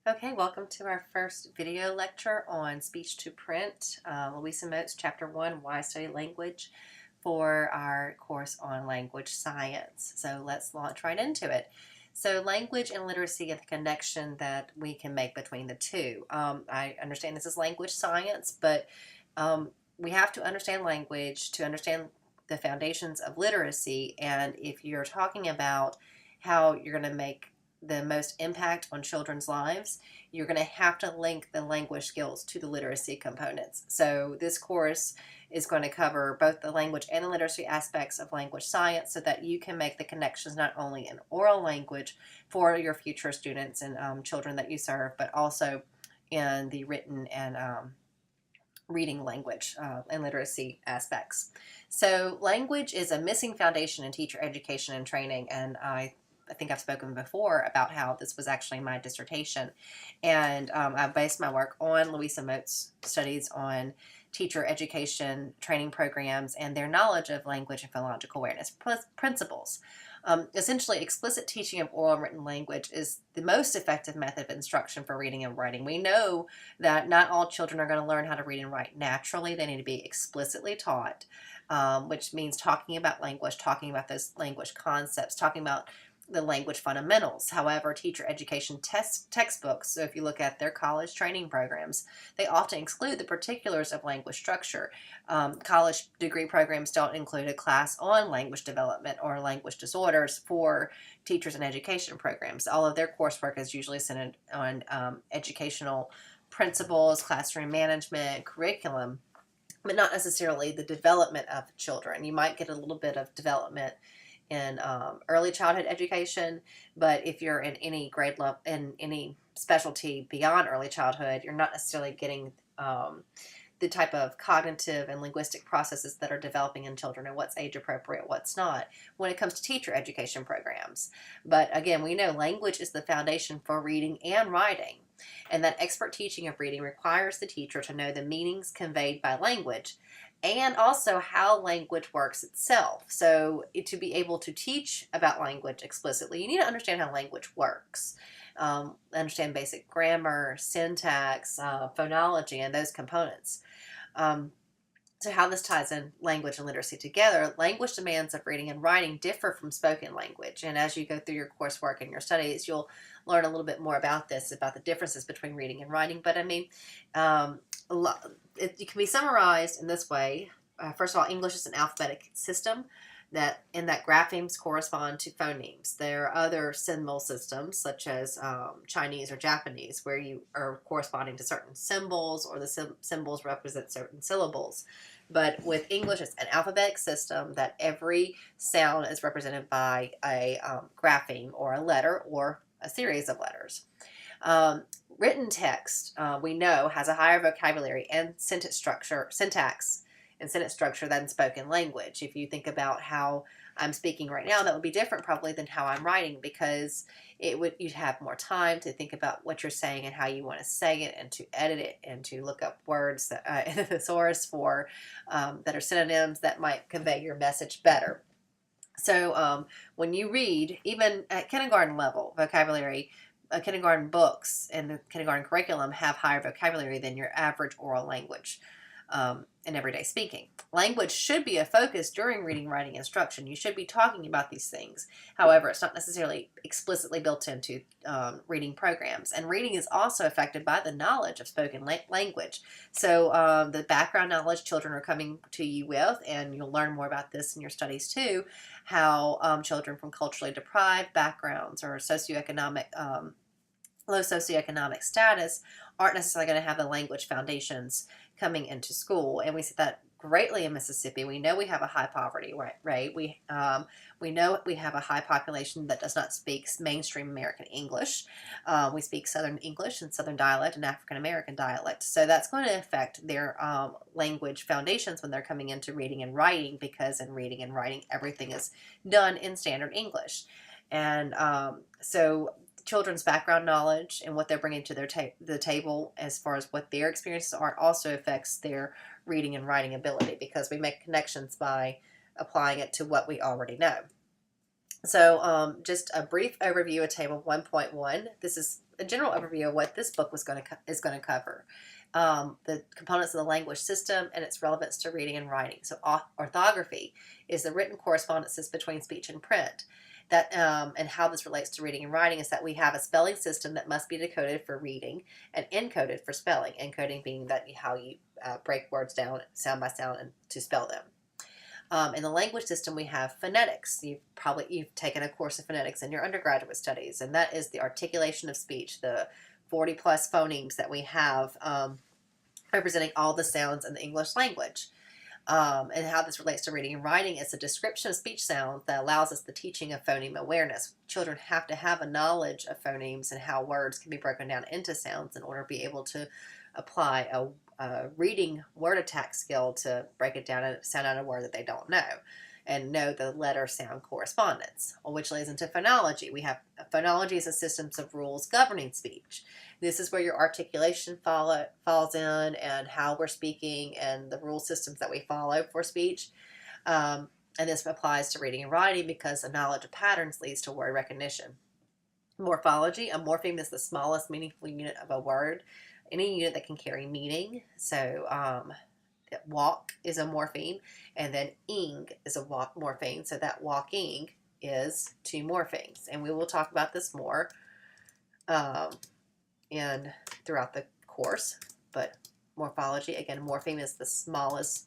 Okay, welcome to our first video lecture on speech to print, Louisa Moats Chapter 1, Why Study Language, for our course on language science. So let's launch right into it. So language and literacy and the connection that we can make between the two. I understand this is language science, but we have to understand language to understand the foundations of literacy. And if you're talking about how you're going to make the most impact on children's lives, you're going to have to link the language skills to the literacy components. So this course is going to cover both the language and the literacy aspects of language science so that you can make the connections not only in oral language for your future students and children that you serve, but also in the written and reading language and literacy aspects. So language is a missing foundation in teacher education and training, and I think I've spoken before about how this was actually my dissertation, and I based my work on Louisa Moats' studies on teacher education training programs and their knowledge of language and phonological awareness principles. Essentially, explicit teaching of oral and written language is the most effective method of instruction for reading and writing. We know that not all children are going to learn how to read and write naturally. They need to be explicitly taught, which means talking about language, talking about those language concepts, talking about the language fundamentals. However, teacher education textbooks, so if you look at their college training programs, they often exclude the particulars of language structure. College degree programs don't include a class on language development or language disorders for teachers and education programs. All of their coursework is usually centered on educational principles, classroom management, curriculum, but not necessarily the development of children. You might get a little bit of development in early childhood education, but if you're in any grade level, in any specialty beyond early childhood, you're not necessarily getting the type of cognitive and linguistic processes that are developing in children and what's age appropriate, what's not, when it comes to teacher education programs. But again, we know language is the foundation for reading and writing, and that expert teaching of reading requires the teacher to know the meanings conveyed by language and also how language works itself. So to be able to teach about language explicitly, you need to understand how language works. Understand basic grammar, syntax, phonology, and those components. So how this ties in language and literacy together, language demands of reading and writing differ from spoken language. And as you go through your coursework and your studies, you'll learn a little bit more about this, about the differences between reading and writing. But I mean, it can be summarized in this way. First of all, English is an alphabetic system that graphemes correspond to phonemes. There are other symbol systems such as Chinese or Japanese where you are corresponding to certain symbols, or the symbols represent certain syllables. But with English, it's an alphabetic system that every sound is represented by a grapheme or a letter or a series of letters. Written text, we know, has a higher vocabulary and syntax and sentence structure than spoken language. If you think about how I'm speaking right now, that would be different probably than how I'm writing, because you'd have more time to think about what you're saying and how you want to say it, and to edit it, and to look up words that, in the thesaurus for that are synonyms that might convey your message better. So when you read, even at kindergarten level, kindergarten books and the kindergarten curriculum have higher vocabulary than your average oral language in everyday speaking. Language should be a focus during reading, writing instruction. You should be talking about these things. However, it's not necessarily explicitly built into reading programs. And reading is also affected by the knowledge of spoken language. So the background knowledge children are coming to you with, and you'll learn more about this in your studies too, how children from culturally deprived backgrounds or low socioeconomic status aren't necessarily going to have the language foundations coming into school. And we see that greatly in Mississippi. We know we have a high poverty rate. We know we have a high population that does not speak mainstream American English. We speak Southern English and Southern dialect and African American dialect. So that's going to affect their language foundations when they're coming into reading and writing, because in reading and writing, everything is done in standard English. And so children's background knowledge and what they're bringing to the table as far as what their experiences are also affects their reading and writing ability, because we make connections by applying it to what we already know. So just a brief overview of Table 1.1. This is a general overview of what this book is going to cover. The components of the language system and its relevance to reading and writing. So orthography is the written correspondences between speech and print. That and how this relates to reading and writing is that we have a spelling system that must be decoded for reading and encoded for spelling. Encoding being that how you break words down sound by sound and to spell them. In the language system, we have phonetics. You've taken a course of phonetics in your undergraduate studies, and that is the articulation of speech, the 40 plus phonemes that we have representing all the sounds in the English language. And how this relates to reading and writing is a description of speech sounds that allows us the teaching of phoneme awareness. Children have to have a knowledge of phonemes and how words can be broken down into sounds in order to be able to apply a reading word attack skill to break it down and sound out a word that they don't know and know the letter sound correspondence, which leads into phonology. We have phonology is a system of rules governing speech. This is where your articulation falls in and how we're speaking and the rule systems that we follow for speech. And this applies to reading and writing because the knowledge of patterns leads to word recognition. Morphology, a morpheme is the smallest meaningful unit of a word. Any unit that can carry meaning. So walk is a morpheme, and then ing is a morpheme. So that walking is two morphemes, and we will talk about this more throughout the course. But morphology, again, morpheme is the smallest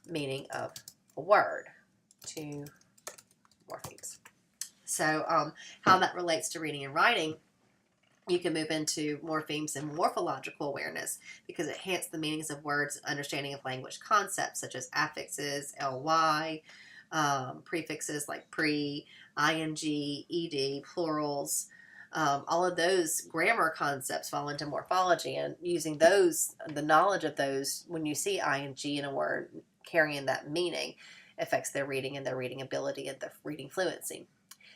meaning of a word. Two morphemes. So how that relates to reading and writing. You can move into morphemes and morphological awareness because it enhances the meanings of words and understanding of language concepts such as affixes, ly, prefixes like pre, ing, ed, plurals. All of those grammar concepts fall into morphology, and using those, the knowledge of those, when you see ing in a word carrying that meaning, affects their reading and their reading ability and their reading fluency.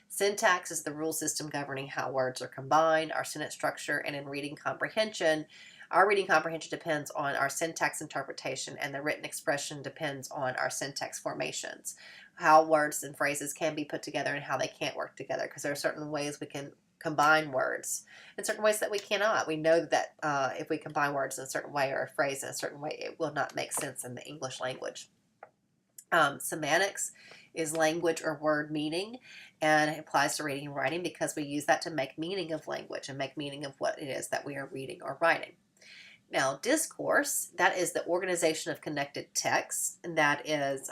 Syntax is the rule system governing how words are combined, our sentence structure, and in reading comprehension. Our reading comprehension depends on our syntax interpretation, and the written expression depends on our syntax formations, how words and phrases can be put together and how they can't work together, because there are certain ways we can combine words and certain ways that we cannot. We know that if we combine words in a certain way or a phrase in a certain way, it will not make sense in the English language. Semantics is language or word meaning, and it applies to reading and writing because we use that to make meaning of language and make meaning of what it is that we are reading or writing. Now, discourse, that is the organization of connected texts, and that is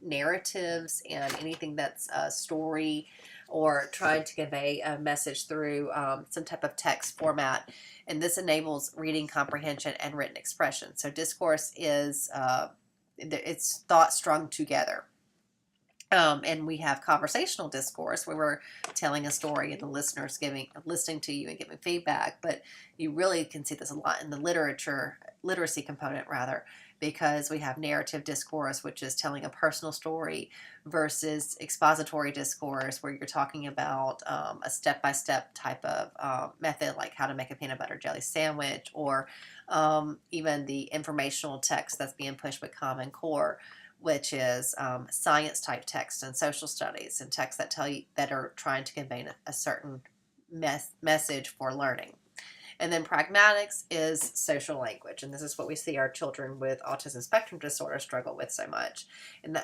narratives and anything that's a story or trying to convey a message through some type of text format, and this enables reading comprehension and written expression. So discourse is it's thought strung together. And we have conversational discourse where we're telling a story and the listener's listening to you and giving feedback. But you really can see this a lot in the literacy component rather, because we have narrative discourse, which is telling a personal story, versus expository discourse, where you're talking about a step-by-step type of method, like how to make a peanut butter jelly sandwich, or even the informational text that's being pushed with Common Core, which is science type text and social studies and texts that tell you that are trying to convey a certain message for learning. And then pragmatics is social language, and this is what we see our children with autism spectrum disorder struggle with so much. And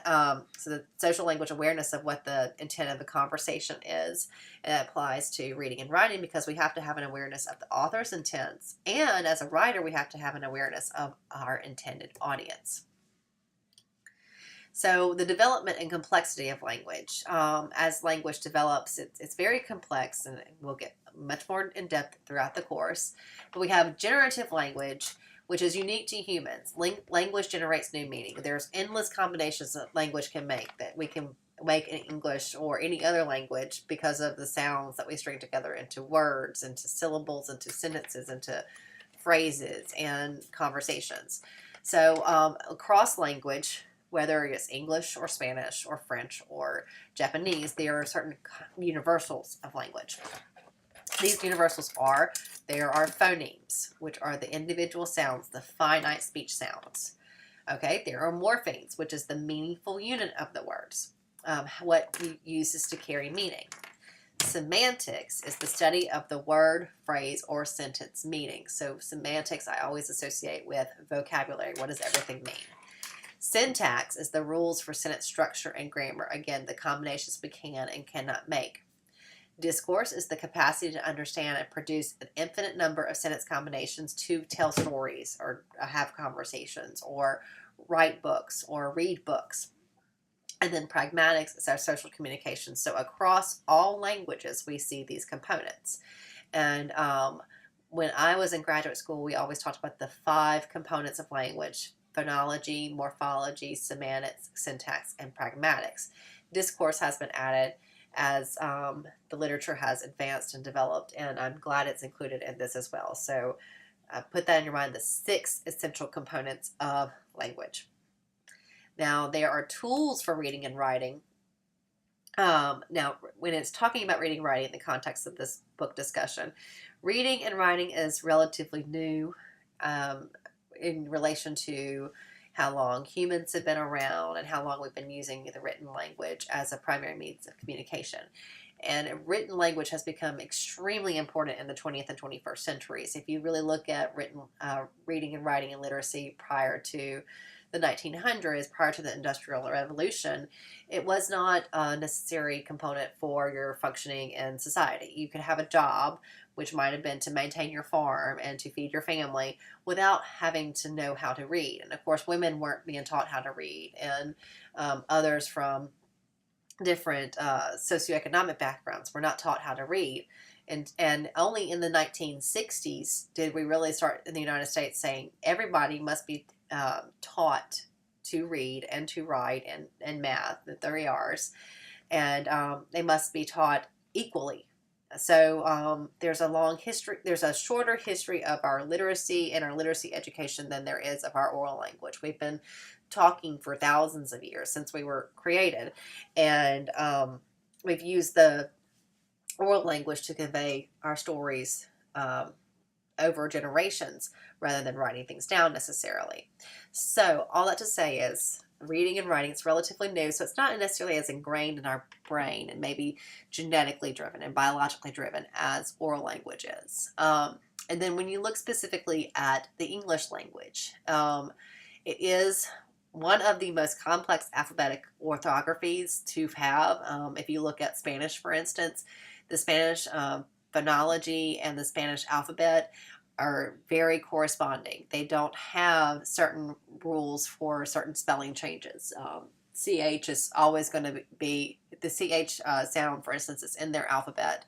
so the social language awareness of what the intent of the conversation is, and it applies to reading and writing because we have to have an awareness of the author's intents, and as a writer we have to have an awareness of our intended audience. So the development and complexity of language. As language develops, it's very complex, and we'll get much more in depth throughout the course. But we have generative language, which is unique to humans. Language generates new meaning. There's endless combinations that language can make that we can make in English or any other language because of the sounds that we string together into words, into syllables, into sentences, into phrases and conversations. So across language, whether it's English or Spanish or French or Japanese, there are certain universals of language. These universals are, there are phonemes, which are the individual sounds, the finite speech sounds. Okay, there are morphemes, which is the meaningful unit of the words, what uses to carry meaning. Semantics is the study of the word, phrase, or sentence meaning. So semantics I always associate with vocabulary. What does everything mean? Syntax is the rules for sentence structure and grammar. Again, the combinations we can and cannot make. Discourse is the capacity to understand and produce an infinite number of sentence combinations to tell stories or have conversations or write books or read books. And then pragmatics is our social communication. So across all languages, we see these components. And when I was in graduate school, we always talked about the 5 components of language: phonology, morphology, semantics, syntax, and pragmatics. Discourse has been added as the literature has advanced and developed, and I'm glad it's included in this as well. So put that in your mind, the 6 essential components of language. Now, there are tools for reading and writing. Now, when it's talking about reading and writing in the context of this book discussion, reading and writing is relatively new in relation to how long humans have been around and how long we've been using the written language as a primary means of communication. And written language has become extremely important in the 20th and 21st centuries. If you really look at reading and writing and literacy prior to the 1900s, prior to the Industrial Revolution, it was not a necessary component for your functioning in society. You could have a job, which might have been to maintain your farm and to feed your family, without having to know how to read. And of course, women weren't being taught how to read, and others from different socioeconomic backgrounds were not taught how to read. And only in the 1960s did we really start in the United States saying everybody must be taught to read and to write and math, the 3 R's, and they must be taught equally. So there's a long history, there's a shorter history of our literacy and our literacy education than there is of our oral language. We've been talking for thousands of years since we were created, and we've used the oral language to convey our stories over generations rather than writing things down necessarily. So all that to say is reading and writing is relatively new, so it's not necessarily as ingrained in our brain and maybe genetically driven and biologically driven as oral language is. And then when you look specifically at the English language, it is one of the most complex alphabetic orthographies to have. If you look at Spanish, for instance, the Spanish phonology and the Spanish alphabet are very corresponding. They don't have certain rules for certain spelling changes. CH is always going to be, the CH sound, for instance, is in their alphabet,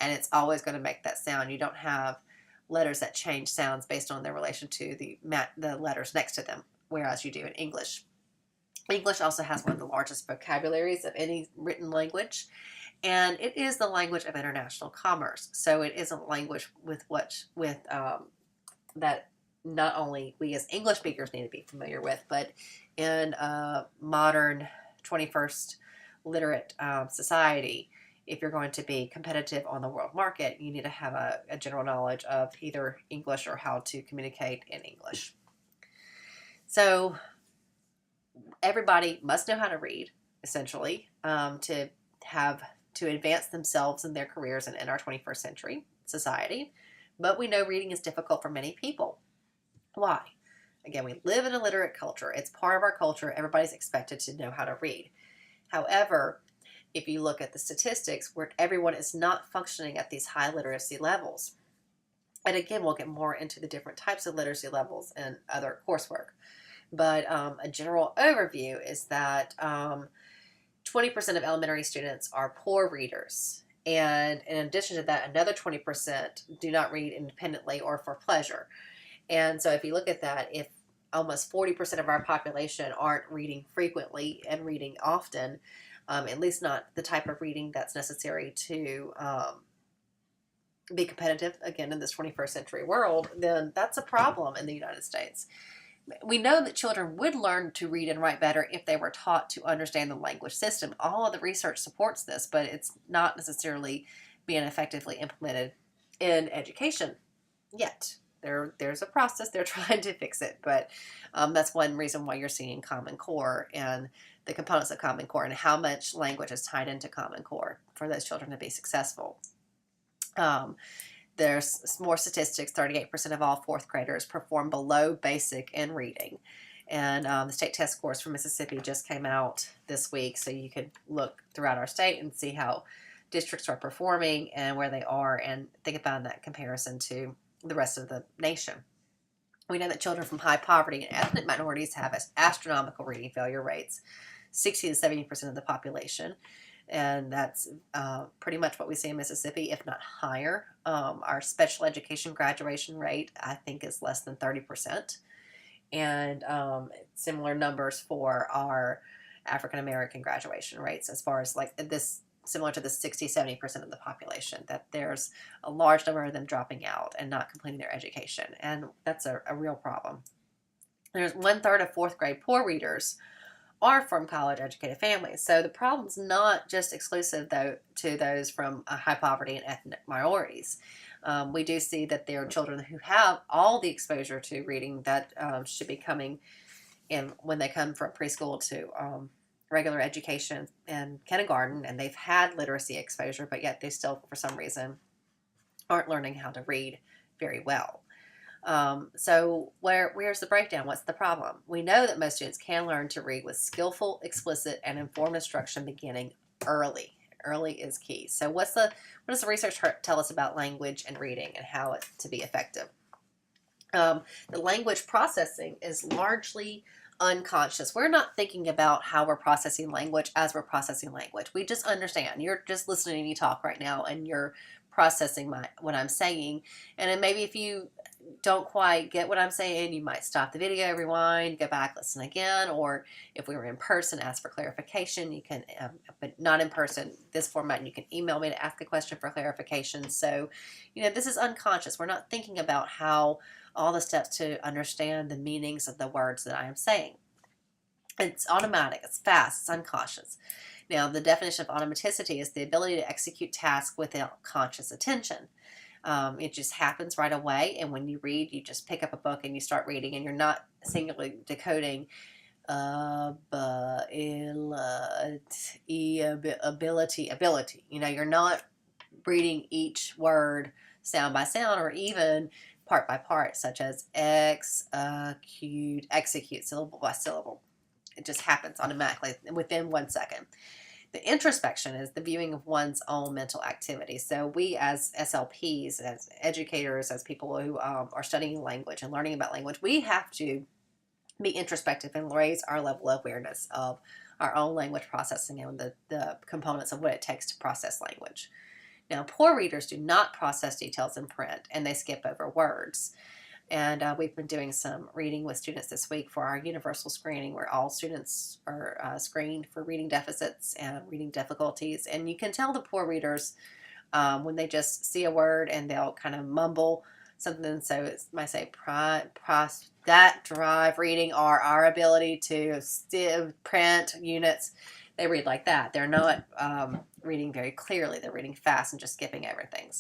and it's always going to make that sound. You don't have letters that change sounds based on their relation to the letters next to them, whereas you do in English. English also has one of the largest vocabularies of any written language, and it is the language of international commerce. So it is a language that not only we as English speakers need to be familiar with, but in a modern 21st literate society, if you're going to be competitive on the world market, you need to have a general knowledge of either English or how to communicate in English. So everybody must know how to read, essentially, to advance themselves in their careers in our 21st century society. But we know reading is difficult for many people. Why? Again, we live in a literate culture. It's part of our culture. Everybody's expected to know how to read. However, if you look at the statistics, where everyone is not functioning at these high literacy levels. And again, we'll get more into the different types of literacy levels and other coursework. But a general overview is that 20% of elementary students are poor readers. And in addition to that, another 20% do not read independently or for pleasure. And so if you look at that, if almost 40% of our population aren't reading frequently and reading often, at least not the type of reading that's necessary to be competitive, again, in this 21st century world, then that's a problem in the United States. We know that children would learn to read and write better if they were taught to understand the language system. All of the research supports this, but it's not necessarily being effectively implemented in education yet. There's a process. They're trying to fix it, but that's one reason why you're seeing Common Core and the components of Common Core and how much language is tied into Common Core. for those children to be successful. There's more statistics. 38% of all fourth graders perform below basic in reading. And the state test scores for Mississippi just came out this week, so you could look throughout our state and see how districts are performing and where they are, and think about that comparison to the rest of the nation. We know that children from high poverty and ethnic minorities have astronomical reading failure rates, 60 to 70% of the population. And that's pretty much what we see in Mississippi, if not higher. Our special education graduation rate, I think, is less than 30%. And similar numbers for our African-American graduation rates, as far as like this, similar to the 60-70% of the population, that there's a large number of them dropping out and not completing their education. And that's a real problem. There's 1/3 of fourth grade poor readers are from college-educated families. So the problem's not just exclusive, though, to those from high poverty and ethnic minorities. We do see that there are children who have all the exposure to reading that should be coming in when they come from preschool to regular education and kindergarten, and they've had literacy exposure, but yet they still, for some reason, aren't learning how to read very well. So where's the breakdown? What's the problem? We know that most students can learn to read with skillful, explicit, and informed instruction beginning early. Early is key. So what does the research tell us about language and reading and how it to be effective? The language processing is largely unconscious. We're not thinking about how we're processing language as we're processing language. We just understand. You're just listening to me talk right now, and you're processing what I'm saying. And then maybe if you don't quite get what I'm saying, you might stop the video, rewind, go back, listen again, or if we were in person, ask for clarification. You can, but not in person, this format, you can email me to ask a question for clarification. So, this is unconscious. We're not thinking about how all the steps to understand the meanings of the words that I am saying. It's automatic, it's fast, it's unconscious. Now, the definition of automaticity is the ability to execute tasks without conscious attention. It just happens right away, and when you read, you just pick up a book and you start reading, and you're not singularly decoding ability. You're not reading each word sound by sound or even part by part, such as execute, syllable by syllable. It just happens automatically within 1 second. The introspection is the viewing of one's own mental activity. So we as SLPs, as educators, as people who are studying language and learning about language, we have to be introspective and raise our level of awareness of our own language processing and the components of what it takes to process language. Now, poor readers do not process details in print, and they skip over words. And we've been doing some reading with students this week for our universal screening, where all students are screened for reading deficits and reading difficulties. And you can tell the poor readers when they just see a word and they'll kind of mumble something. So it might say that drive reading, or our ability to print units. They read like that. They're not reading very clearly. They're reading fast and just skipping everything.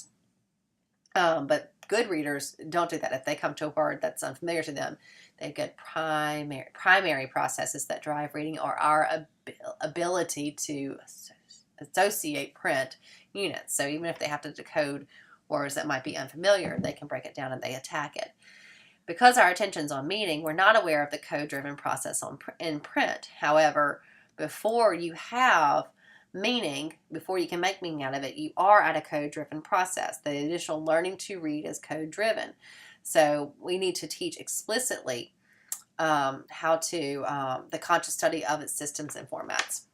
But good readers don't do that. If they come to a word that's unfamiliar to them, they get primary processes that drive reading, or our ability to associate print units. So even if they have to decode words that might be unfamiliar, they can break it down and they attack it. Because our attention's on meaning, we're not aware of the code-driven process in print. However, before you have meaning, before you can make meaning out of it, you are at a code-driven process. The initial learning to read is code-driven. So we need to teach explicitly how to, the conscious study of its systems and formats.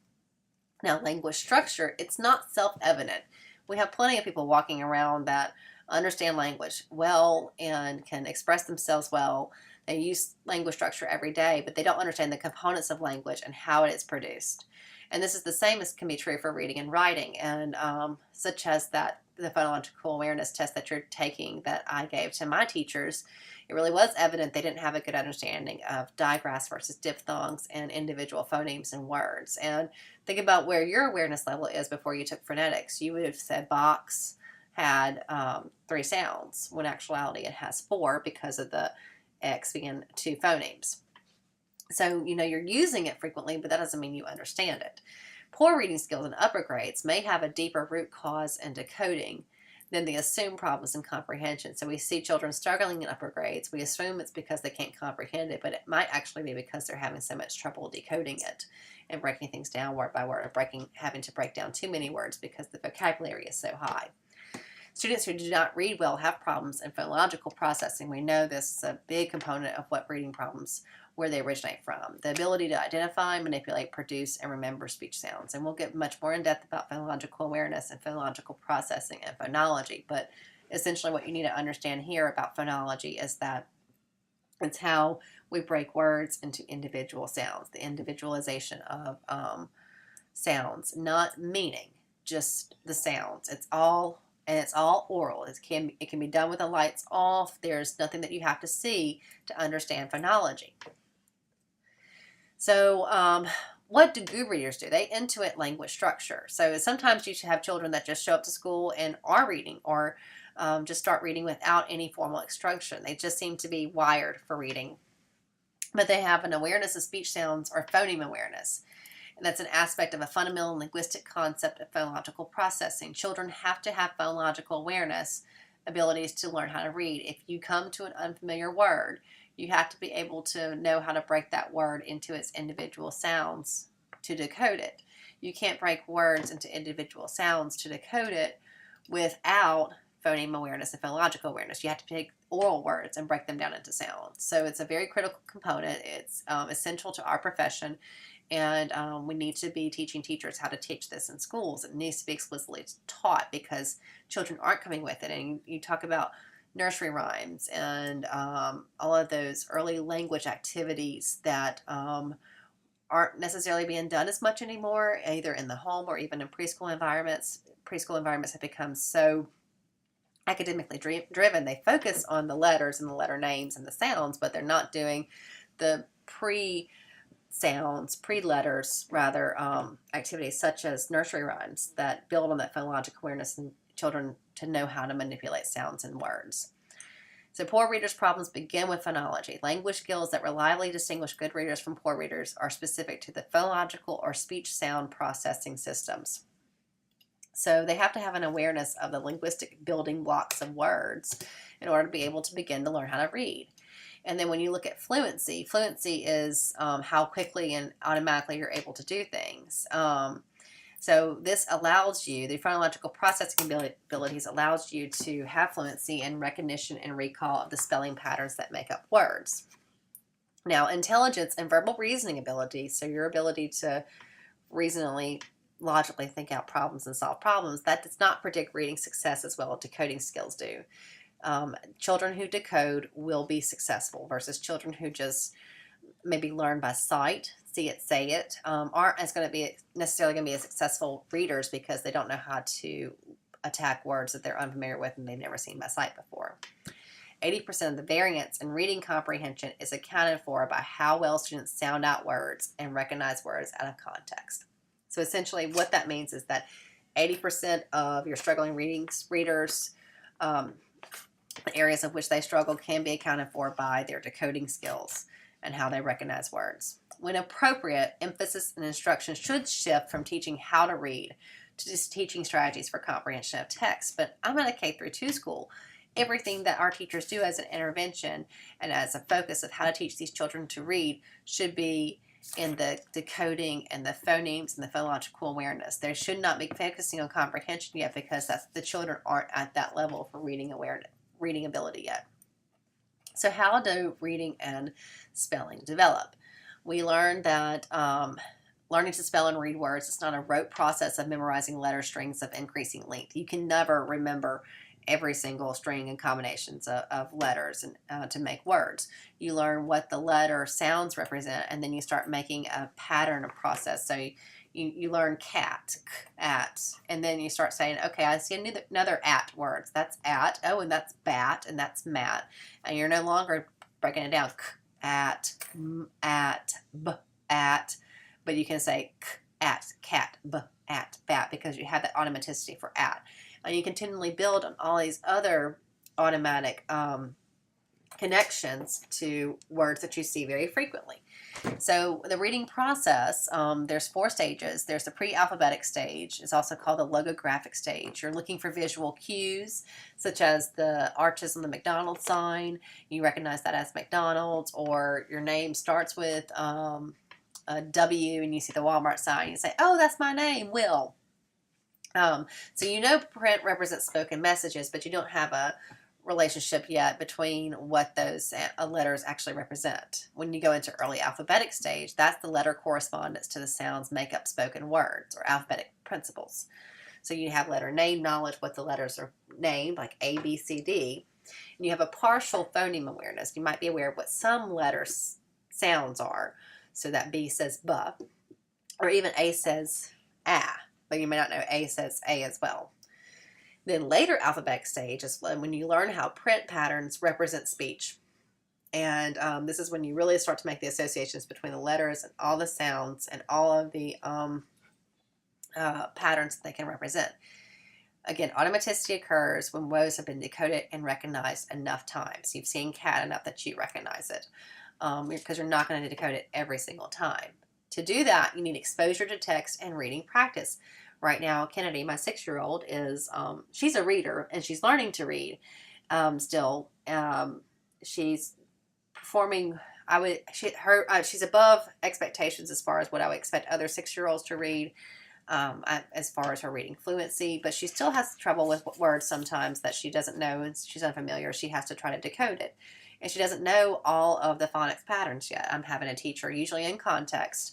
Now, language structure, it's not self-evident. We have plenty of people walking around that understand language well and can express themselves well. They use language structure every day, but they don't understand the components of language and how it is produced. And this is the same as can be true for reading and writing, and such as the phonological awareness test that you're taking that I gave to my teachers. It really was evident they didn't have a good understanding of digraphs versus diphthongs and individual phonemes and words. And think about where your awareness level is before you took phonetics. You would have said box had 3 sounds, when in actuality it has 4 because of the X being 2 phonemes. So, you're using it frequently, but that doesn't mean you understand it. Poor reading skills in upper grades may have a deeper root cause in decoding than the assumed problems in comprehension. So we see children struggling in upper grades. We assume it's because they can't comprehend it, but it might actually be because they're having so much trouble decoding it and breaking things down word by word, or having to break down too many words because the vocabulary is so high. Students who do not read well have problems in phonological processing. We know this is a big component of what reading problems, where they originate from. The ability to identify, manipulate, produce, and remember speech sounds. And we'll get much more in depth about phonological awareness and phonological processing and phonology. But essentially what you need to understand here about phonology is that it's how we break words into individual sounds, the individualization of sounds, not meaning, just the sounds. It's all oral. It can be done with the lights off. There's nothing that you have to see to understand phonology. So what do good readers do? They intuit language structure. So sometimes you should have children that just show up to school and are reading, or just start reading without any formal instruction. They just seem to be wired for reading. But they have an awareness of speech sounds, or phoneme awareness. And that's an aspect of a fundamental linguistic concept of phonological processing. Children have to have phonological awareness, abilities to learn how to read. If you come to an unfamiliar word, you have to be able to know how to break that word into its individual sounds to decode it. You can't break words into individual sounds to decode it without phoneme awareness and phonological awareness. You have to take oral words and break them down into sounds. So it's a very critical component. It's essential to our profession. And we need to be teaching teachers how to teach this in schools. It needs to be explicitly taught because children aren't coming with it. And you talk about nursery rhymes and all of those early language activities that aren't necessarily being done as much anymore, either in the home or even in preschool environments. Preschool environments have become so academically driven. They focus on the letters and the letter names and the sounds, but they're not doing the pre-letters activities such as nursery rhymes that build on that phonological awareness in children to know how to manipulate sounds and words. So poor readers' problems begin with phonology. Language skills that reliably distinguish good readers from poor readers are specific to the phonological or speech sound processing systems. So they have to have an awareness of the linguistic building blocks of words in order to be able to begin to learn how to read. And then when you look at fluency, fluency is how quickly and automatically you're able to do things. So this allows you, the phonological processing abilities allows you to have fluency in recognition and recall of the spelling patterns that make up words. Now, intelligence and verbal reasoning abilities, so your ability to reasonably, logically think out problems and solve problems, that does not predict reading success as well as decoding skills do. Children who decode will be successful versus children who just maybe learn by sight, see it, say it, aren't necessarily going to be as successful readers because they don't know how to attack words that they're unfamiliar with and they've never seen by sight before. 80% of the variance in reading comprehension is accounted for by how well students sound out words and recognize words out of context. So essentially what that means is that 80% of your struggling readers, the areas of which they struggle can be accounted for by their decoding skills and how they recognize words. When appropriate, emphasis and instruction should shift from teaching how to read to just teaching strategies for comprehension of text. But I'm at a K-2 school. Everything that our teachers do as an intervention and as a focus of how to teach these children to read should be in the decoding and the phonemes and the phonological awareness. They should not be focusing on comprehension yet because the children aren't at that level for reading ability yet. So how do reading and spelling develop? We learned that learning to spell and read words is not a rote process of memorizing letter strings of increasing length. You can never remember every single string and combinations of letters and to make words. You learn what the letter sounds represent, and then you start making a pattern of process. So you learn cat, at, and then you start saying, okay, I see another at words. That's at, oh, and that's bat, and that's mat. And you're no longer breaking it down, at, at, b, at, but you can say at, cat, b, at, bat, because you have that automaticity for at. And you continually build on all these other automatic connections to words that you see very frequently. So the reading process, there's 4 stages. There's the pre-alphabetic stage. It's also called the logographic stage. You're looking for visual cues, such as the arches on the McDonald's sign. You recognize that as McDonald's, or your name starts with a W and you see the Walmart sign. You say, oh, that's my name, Will. So you know print represents spoken messages, but you don't have a relationship yet between what those letters actually represent. When you go into early alphabetic stage, that's the letter correspondence to the sounds make up spoken words, or alphabetic principles. So you have letter name knowledge, what the letters are named, like A, B, C, D. And you have a partial phoneme awareness. You might be aware of what some letters sounds are. So that B says B, or even A says ah, but you may not know A says A as well. Then later alphabetic stage is when you learn how print patterns represent speech. And this is when you really start to make the associations between the letters and all the sounds and all of the patterns that they can represent. Again, automaticity occurs when words have been decoded and recognized enough times. You've seen cat enough that you recognize it, because you're not going to decode it every single time. To do that, you need exposure to text and reading practice. Right now, Kennedy, my 6-year-old, is she's a reader and she's learning to read still. She's performing. She's above expectations as far as what I would expect other 6-year-olds to read, as far as her reading fluency. But she still has trouble with words sometimes that she doesn't know and she's unfamiliar. She has to try to decode it, and she doesn't know all of the phonics patterns yet. I'm having to teach her, usually in context,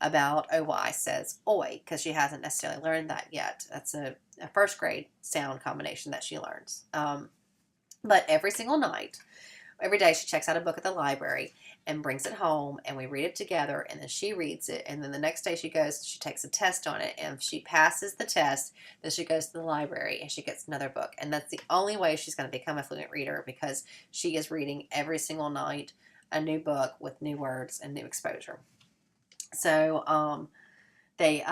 about OY says oi, because she hasn't necessarily learned that yet. That's a 1st grade sound combination that she learns. But every single night, every day, she checks out a book at the library and brings it home, and we read it together, and then she reads it, and then the next day she takes a test on it, and if she passes the test, then she goes to the library and she gets another book. And that's the only way she's going to become a fluent reader, because she is reading every single night a new book with new words and new exposure. So they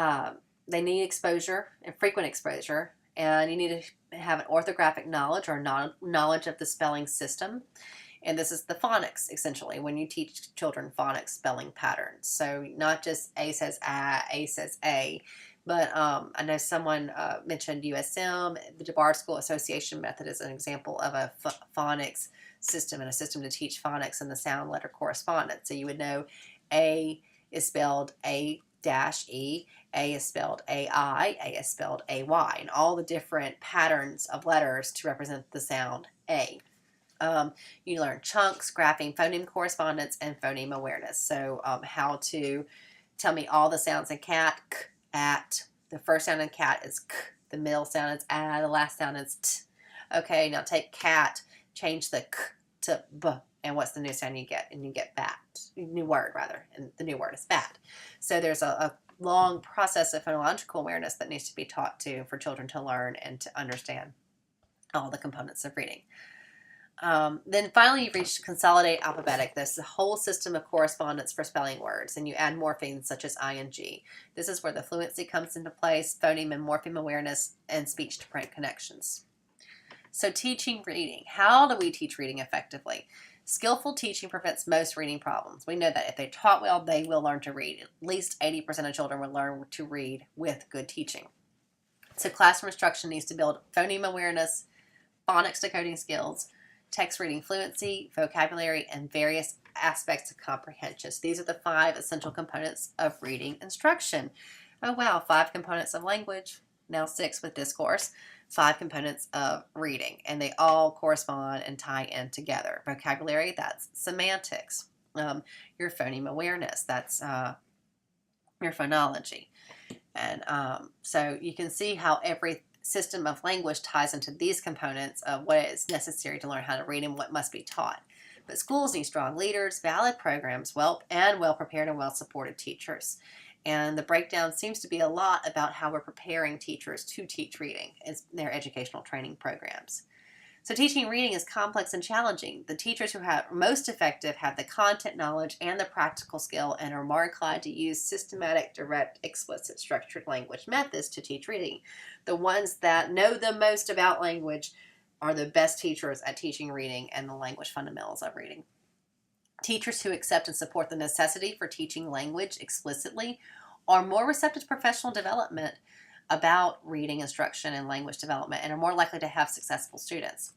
need exposure and frequent exposure, and you need to have an orthographic knowledge or knowledge of the spelling system. And this is the phonics, essentially, when you teach children phonics spelling patterns. So not just A says A says A, but I know someone mentioned USM. The DeBar School Association method is an example of a phonics system, and a system to teach phonics and the sound letter correspondence. So you would know A is spelled A-E, A is spelled A-I, A is spelled A-Y, and all the different patterns of letters to represent the sound A. You learn chunks, graphing, phoneme correspondence, and phoneme awareness. So how to tell me all the sounds in cat, k, at. The first sound in cat is k, the middle sound is a, the last sound is t. Okay, now take cat, change the k to b, and what's the new sound you get? And you get bat. New word, rather, and the new word is bat. So there's a long process of phonological awareness that needs to be taught for children to learn and to understand all the components of reading. Then finally, you've reached consolidate alphabetic. This is the whole system of correspondence for spelling words, and you add morphemes such as ing. This is where the fluency comes into place, phoneme and morpheme awareness, and speech-to-print connections. So teaching reading. How do we teach reading effectively? Skillful teaching prevents most reading problems. We know that if they're taught well, they will learn to read. At least 80% of children will learn to read with good teaching. So classroom instruction needs to build phoneme awareness, phonics decoding skills, text reading fluency, vocabulary, and various aspects of comprehension. So these are the 5 essential components of reading instruction. Oh wow, 5 components of language, now 6 with discourse. 5 components of reading, and they all correspond and tie in together. Vocabulary, that's semantics. Your phoneme awareness, that's your phonology. And so you can see how every system of language ties into these components of what is necessary to learn how to read and what must be taught. But schools need strong leaders, valid programs, well-prepared and well-supported teachers. And the breakdown seems to be a lot about how we're preparing teachers to teach reading in their educational training programs. So teaching reading is complex and challenging. The teachers who are most effective have the content knowledge and the practical skill and are more inclined to use systematic, direct, explicit, structured language methods to teach reading. The ones that know the most about language are the best teachers at teaching reading and the language fundamentals of reading. Teachers who accept and support the necessity for teaching language explicitly are more receptive to professional development about reading instruction and language development and are more likely to have successful students.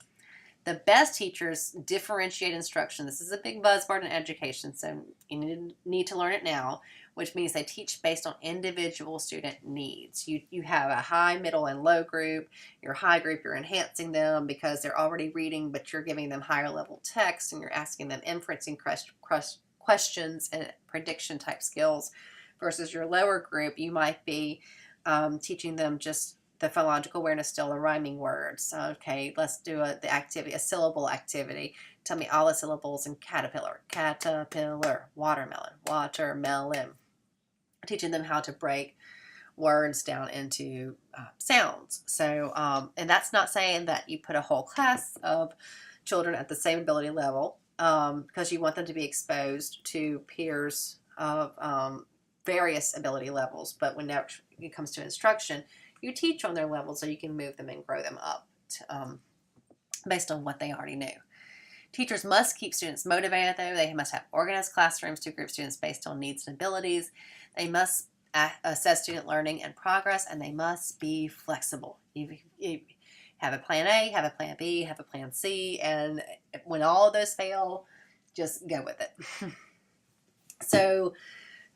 The best teachers differentiate instruction. This is a big buzzword in education, so you need to learn it now, which means they teach based on individual student needs. You have a high, middle, and low group. Your high group, you're enhancing them because they're already reading, but you're giving them higher level text, and you're asking them inferencing questions and prediction type skills. Versus your lower group, you might be teaching them just the phonological awareness, still the rhyming words. Okay, let's do the activity, a syllable activity. Tell me all the syllables in caterpillar, watermelon, watermelon. Teaching them how to break words down into sounds. So, and that's not saying that you put a whole class of children at the same ability level, because you want them to be exposed to peers of various ability levels. But when it comes to instruction, you teach on their level so you can move them and grow them up based on what they already knew. Teachers must keep students motivated, though. They must have organized classrooms to group students based on needs and abilities. They must assess student learning and progress, and they must be flexible. You have a plan A, have a plan B, have a plan C, and when all of those fail, just go with it. So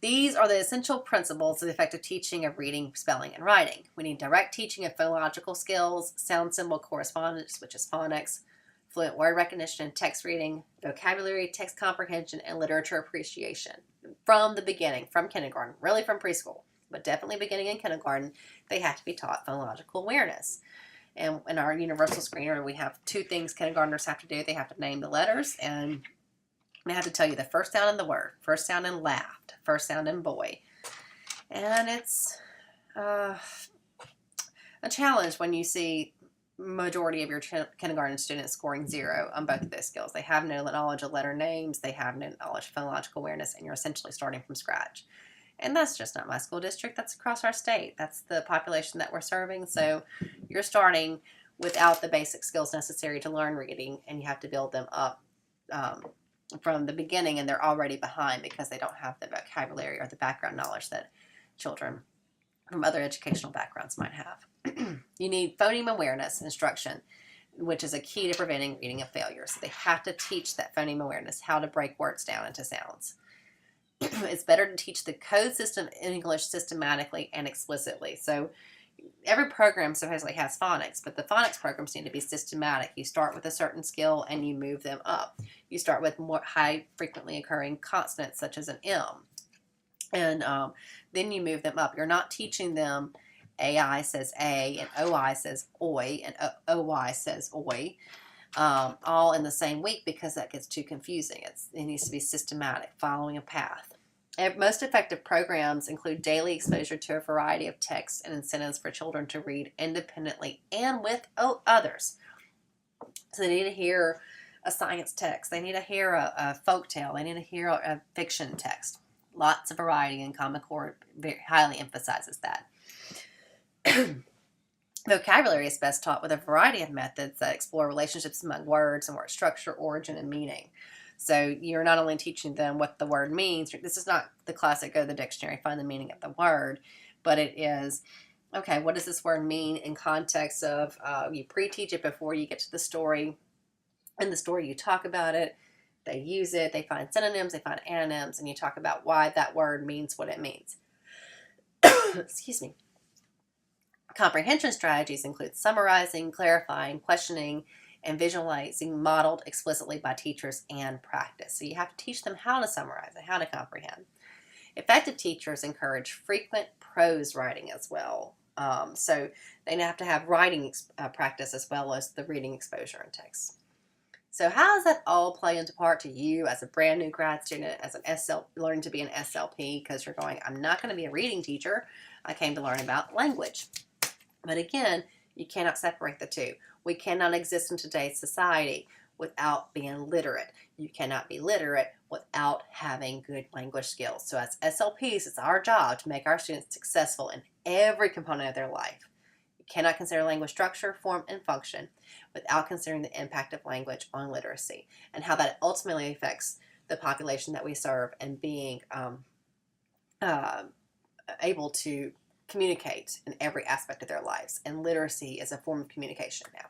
these are the essential principles of effective teaching of reading, spelling, and writing. We need direct teaching of phonological skills, sound symbol correspondence, which is phonics, fluent word recognition and text reading, vocabulary, text comprehension, and literature appreciation. From the beginning, from kindergarten, really from preschool, but definitely beginning in kindergarten, they have to be taught phonological awareness. And in our universal screener, we have 2 things kindergartners have to do. They have to name the letters, and they have to tell you the first sound in the word, first sound in laughed, first sound in boy. And it's a challenge when you see majority of your kindergarten students scoring 0 on both of those skills. They have no knowledge of letter names, they have no knowledge of phonological awareness, and you're essentially starting from scratch. And that's just not my school district, that's across our state. That's the population that we're serving. So you're starting without the basic skills necessary to learn reading, and you have to build them up from the beginning, and they're already behind because they don't have the vocabulary or the background knowledge that children from other educational backgrounds might have. You need phoneme awareness instruction, which is a key to preventing reading of failure. So they have to teach that phoneme awareness, how to break words down into sounds. It's better to teach the code system in English systematically and explicitly. So every program supposedly has phonics, but the phonics programs need to be systematic. You start with a certain skill and you move them up. You start with more high frequently occurring consonants such as an M, and then you move them up. You're not teaching them AI says A and OI says OI and OY says OI all in the same week, because that gets too confusing. It needs to be systematic, following a path. Most effective programs include daily exposure to a variety of texts and incentives for children to read independently and with others. So they need to hear a science text. They need to hear a folk tale. They need to hear a fiction text. Lots of variety, and Common Core very highly emphasizes that. Vocabulary is best taught with a variety of methods that explore relationships among words and word structure, origin, and meaning. So you're not only teaching them what the word means. This is not the classic go to the dictionary, find the meaning of the word, but it is, okay, what does this word mean in context of, you pre-teach it before you get to the story. In the story, you talk about it, they use it, they find synonyms, they find antonyms, and you talk about why that word means what it means. Excuse me. Comprehension strategies include summarizing, clarifying, questioning, and visualizing modeled explicitly by teachers and practice. So you have to teach them how to summarize and how to comprehend. Effective teachers encourage frequent prose writing as well. So they have to have writing practice as well as the reading exposure in text. So how does that all play into part to you as a brand new grad student, as an learning to be an SLP? Because you're going, I'm not going to be a reading teacher. I came to learn about language. But again, you cannot separate the two. We cannot exist in today's society without being literate. You cannot be literate without having good language skills. So as SLPs, it's our job to make our students successful in every component of their life. You cannot consider language structure, form, and function without considering the impact of language on literacy and how that ultimately affects the population that we serve and being uh, able to communicate in every aspect of their lives. And literacy is a form of communication now.